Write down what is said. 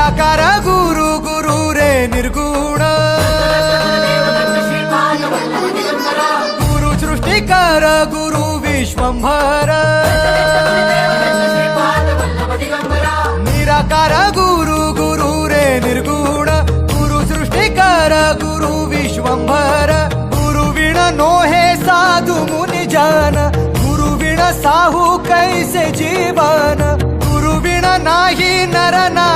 निराकार गुरु गुरु रे निर्गुण गुरु सृष्टिकर गुरु विश्वंभर निराकार गुरु गुरु रे निर्गुण गुरु सृष्टिकर गुरु विश्वंभर गुरु विण नोहे साधु मुनि जन गुरु विण साहू कैसे जीवन गुरु विण नाही नर ना